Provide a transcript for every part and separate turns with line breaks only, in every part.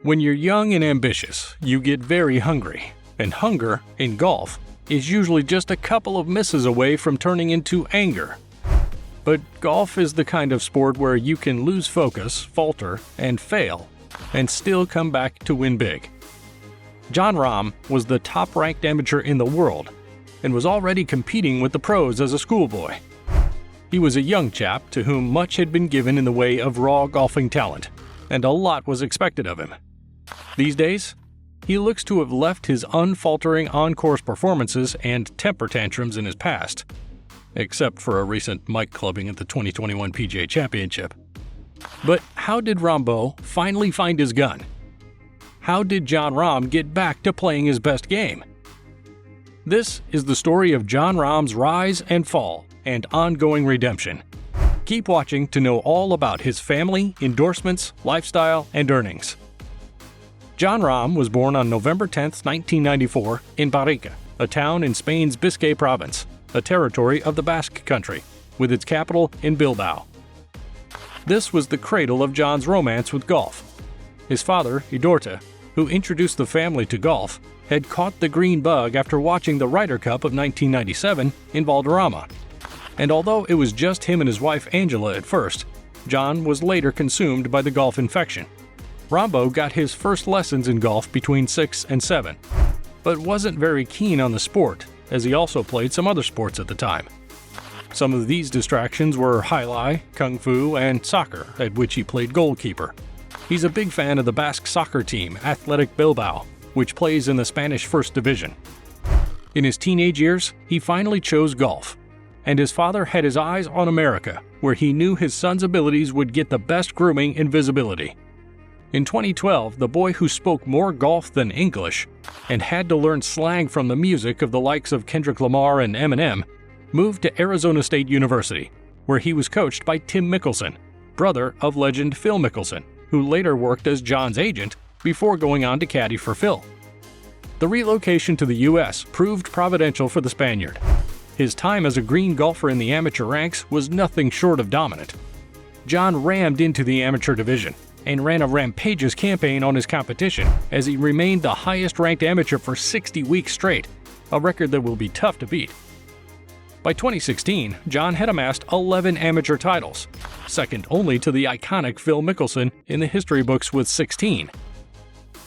When you're young and ambitious, you get very hungry, and hunger, in golf, is usually just a couple of misses away from turning into anger. But golf is the kind of sport where you can lose focus, falter, and fail, and still come back to win big. Jon Rahm was the top-ranked amateur in the world, and was already competing with the pros as a schoolboy. He was a young chap to whom much had been given in the way of raw golfing talent, and a lot was expected of him. These days, he looks to have left his unfaltering on-course performances and temper tantrums in his past, except for a recent mic clubbing at the 2021 PGA Championship. But how did Rahmbo finally find his gun? How did Jon Rahm get back to playing his best game? This is the story of Jon Rahm's rise and fall and ongoing redemption. Keep watching to know all about his family, endorsements, lifestyle, and earnings. Jon Rahm was born on November 10, 1994, in Barrica, a town in Spain's Biscay province, a territory of the Basque Country, with its capital in Bilbao. This was the cradle of Jon's romance with golf. His father, Idorta, who introduced the family to golf, had caught the green bug after watching the Ryder Cup of 1997 in Valderrama. And although it was just him and his wife Angela at first, Jon was later consumed by the golf infection. Rahmbo got his first lessons in golf between 6 and 7, but wasn't very keen on the sport, as he also played some other sports at the time. Some of these distractions were jai-alai, kung fu, and soccer, at which he played goalkeeper. He's a big fan of the Basque soccer team, Athletic Bilbao, which plays in the Spanish First Division. In his teenage years, he finally chose golf, and his father had his eyes on America, where he knew his son's abilities would get the best grooming and visibility. In 2012, the boy who spoke more golf than English and had to learn slang from the music of the likes of Kendrick Lamar and Eminem moved to Arizona State University, where he was coached by Tim Mickelson, brother of legend Phil Mickelson, who later worked as Jon's agent before going on to caddy for Phil. The relocation to the U.S. proved providential for the Spaniard. His time as a green golfer in the amateur ranks was nothing short of dominant. Jon rammed into the amateur division and ran a rampageous campaign on his competition as he remained the highest-ranked amateur for 60 weeks straight, a record that will be tough to beat. By 2016, Jon had amassed 11 amateur titles, second only to the iconic Phil Mickelson in the history books with 16.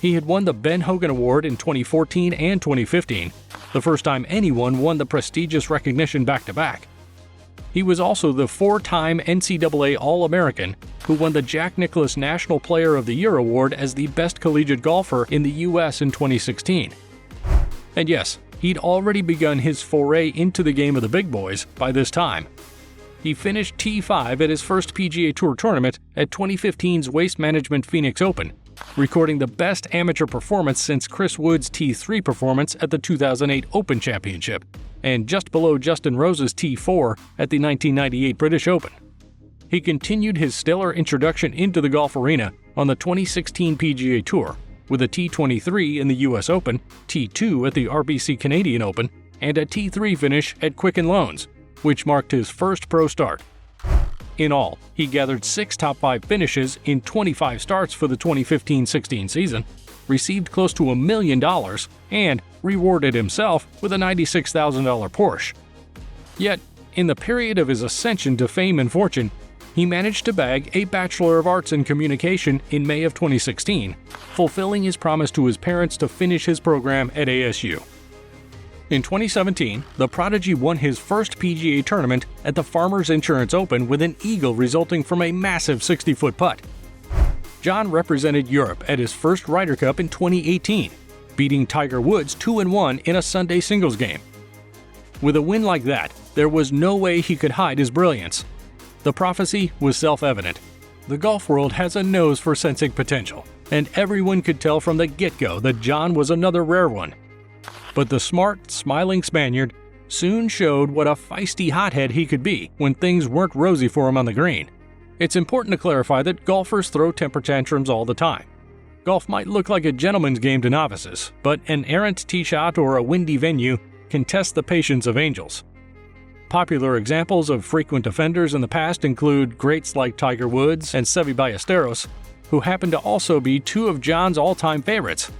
He had won the Ben Hogan Award in 2014 and 2015, the first time anyone won the prestigious recognition back-to-back. He was also the 4-time NCAA All-American who won the Jack Nicklaus National Player of the Year Award as the best collegiate golfer in the U.S. in 2016. And yes, he'd already begun his foray into the game of the big boys by this time. He finished T5 at his first PGA Tour tournament at 2015's Waste Management Phoenix Open, recording the best amateur performance since Chris Wood's T3 performance at the 2008 Open Championship, and just below Justin Rose's T4 at the 1998 British Open. He continued his stellar introduction into the golf arena on the 2016 PGA Tour, with a T23 in the US Open, T2 at the RBC Canadian Open, and a T3 finish at Quicken Loans, which marked his first pro start. In all, he gathered 6 top 5 finishes in 25 starts for the 2015-16 season, received close to $1 million, and rewarded himself with a $96,000 Porsche. Yet, in the period of his ascension to fame and fortune, he managed to bag a Bachelor of Arts in Communication in May of 2016, fulfilling his promise to his parents to finish his program at ASU. In 2017, the prodigy won his first PGA tournament at the Farmers Insurance Open with an eagle resulting from a massive 60-foot putt. Jon represented Europe at his first Ryder Cup in 2018, beating Tiger Woods 2-1 in a Sunday singles game. With a win like that, there was no way he could hide his brilliance. The prophecy was self-evident. The golf world has a nose for sensing potential, and everyone could tell from the get-go that Jon was another rare one. But the smart, smiling Spaniard soon showed what a feisty hothead he could be when things weren't rosy for him on the green. It's important to clarify that golfers throw temper tantrums all the time. Golf might look like a gentleman's game to novices, but an errant tee shot or a windy venue can test the patience of angels. Popular examples of frequent offenders in the past include greats like Tiger Woods and Seve Ballesteros, who happened to also be two of Jon's all-time favorites.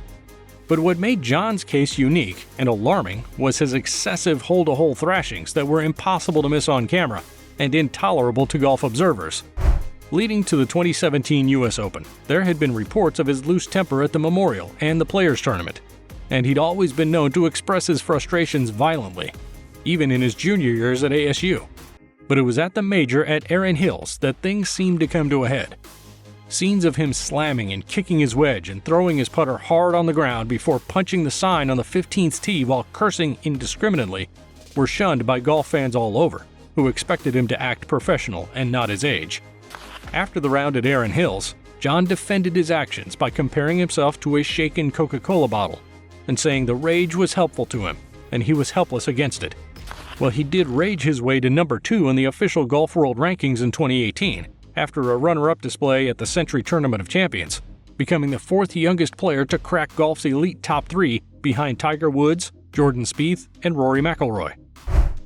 But what made Jon's case unique and alarming was his excessive hole-to-hole thrashings that were impossible to miss on camera and intolerable to golf observers. Leading to the 2017 US Open, there had been reports of his loose temper at the Memorial and the Players Tournament, and he'd always been known to express his frustrations violently, even in his junior years at ASU. But it was at the major at Erin Hills that things seemed to come to a head. Scenes of him slamming and kicking his wedge and throwing his putter hard on the ground before punching the sign on the 15th tee while cursing indiscriminately were shunned by golf fans all over, who expected him to act professional and not his age. After the round at Erin Hills, Jon defended his actions by comparing himself to a shaken Coca-Cola bottle and saying the rage was helpful to him and he was helpless against it. Well, he did rage his way to number 2 in the official Golf World Rankings in 2018, after a runner-up display at the Century Tournament of Champions, becoming the 4th youngest player to crack golf's elite top 3 behind Tiger Woods, Jordan Spieth, and Rory McIlroy.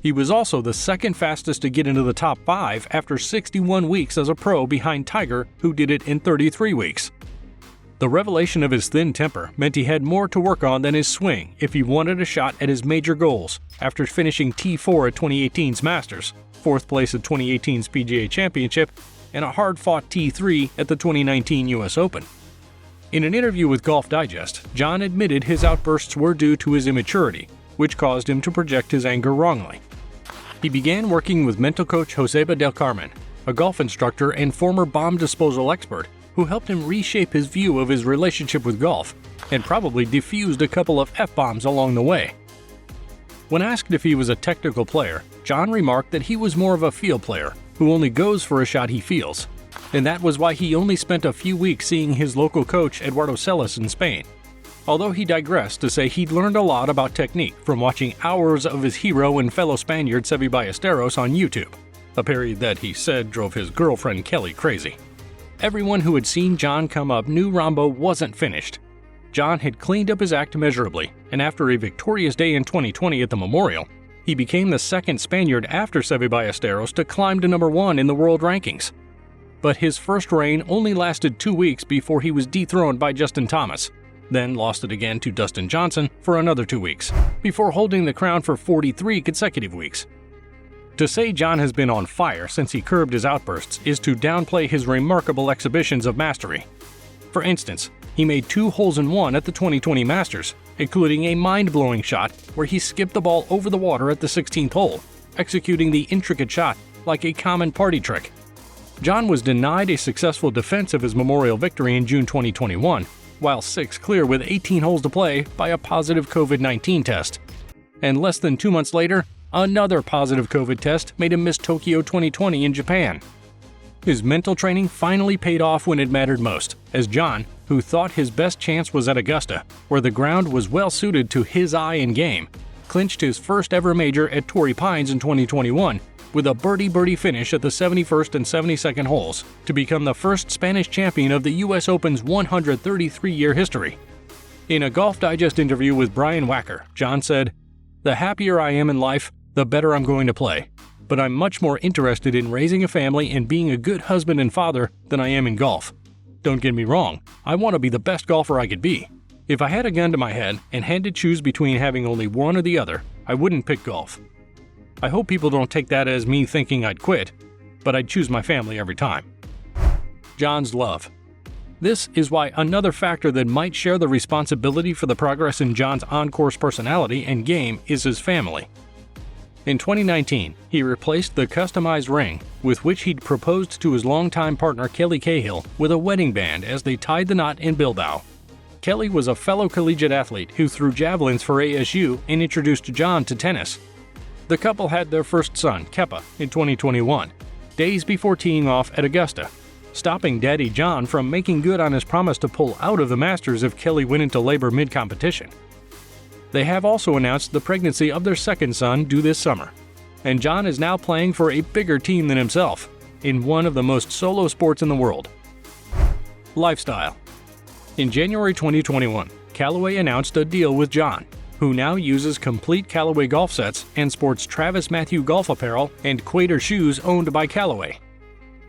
He was also the 2nd fastest to get into the top 5 after 61 weeks as a pro behind Tiger, who did it in 33 weeks. The revelation of his thin temper meant he had more to work on than his swing if he wanted a shot at his major goals after finishing T4 at 2018's Masters, 4th place at 2018's PGA Championship, and a hard-fought T3 at the 2019 US Open. In an interview with Golf Digest, Jon admitted his outbursts were due to his immaturity, which caused him to project his anger wrongly. He began working with mental coach Joseba del Carmen, a golf instructor and former bomb disposal expert, who helped him reshape his view of his relationship with golf, and probably defused a couple of F-bombs along the way. When asked if he was a technical player, Jon remarked that he was more of a feel player, who only goes for a shot he feels, and that was why he only spent a few weeks seeing his local coach Eduardo Celis in Spain, although he digressed to say he'd learned a lot about technique from watching hours of his hero and fellow Spaniard Seve Ballesteros on YouTube, a period that he said drove his girlfriend Kelly crazy. Everyone who had seen Jon come up knew Rahmbo wasn't finished. Jon had cleaned up his act measurably, and after a victorious day in 2020 at the Memorial, he became the 2nd Spaniard after Seve Ballesteros to climb to number 1 in the world rankings. But his first reign only lasted 2 weeks before he was dethroned by Justin Thomas, then lost it again to Dustin Johnson for another 2 weeks, before holding the crown for 43 consecutive weeks. To say Jon has been on fire since he curbed his outbursts is to downplay his remarkable exhibitions of mastery. For instance, he made 2 holes-in-one at the 2020 Masters, including a mind-blowing shot where he skipped the ball over the water at the 16th hole, executing the intricate shot like a common party trick. Jon was denied a successful defense of his Memorial victory in June 2021, while 6 clear with 18 holes to play by a positive COVID-19 test. And less than 2 months later, another positive COVID test made him miss Tokyo 2020 in Japan. His mental training finally paid off when it mattered most, as Jon, who thought his best chance was at Augusta, where the ground was well suited to his eye and game, clinched his first ever major at Torrey Pines in 2021 with a birdie-birdie finish at the 71st and 72nd holes to become the first Spanish champion of the US Open's 133-year history. In a Golf Digest interview with Brian Wacker, Jon said, "The happier I am in life, the better I'm going to play. But I'm much more interested in raising a family and being a good husband and father than I am in golf. Don't get me wrong, I want to be the best golfer I could be. If I had a gun to my head and had to choose between having only one or the other, I wouldn't pick golf. I hope people don't take that as me thinking I'd quit, but I'd choose my family every time." Jon's love. This is why another factor that might share the responsibility for the progress in Jon's on-course personality and game is his family. In 2019, he replaced the customized ring with which he'd proposed to his longtime partner Kelly Cahill with a wedding band as they tied the knot in Bilbao. Kelly was a fellow collegiate athlete who threw javelins for ASU and introduced Jon to tennis. The couple had their first son, Kepa, in 2021, days before teeing off at Augusta, stopping Daddy Jon from making good on his promise to pull out of the Masters if Kelly went into labor mid-competition. They have also announced the pregnancy of their second son due this summer, and Jon is now playing for a bigger team than himself, in one of the most solo sports in the world. Lifestyle. In January 2021, Callaway announced a deal with Jon, who now uses complete Callaway golf sets and sports Travis Matthew golf apparel and Quater shoes owned by Callaway.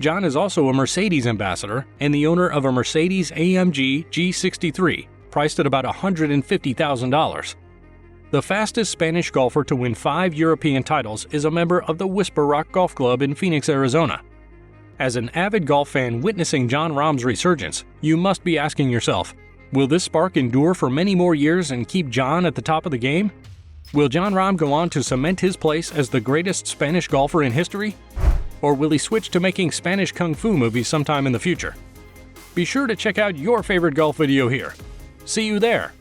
Jon is also a Mercedes ambassador and the owner of a Mercedes-AMG G63, priced at about $150,000. The fastest Spanish golfer to win 5 European titles is a member of the Whisper Rock Golf Club in Phoenix, Arizona. As an avid golf fan witnessing Jon Rahm's resurgence, you must be asking yourself, will this spark endure for many more years and keep Jon at the top of the game? Will Jon Rahm go on to cement his place as the greatest Spanish golfer in history? Or will he switch to making Spanish kung fu movies sometime in the future? Be sure to check out your favorite golf video here. See you there!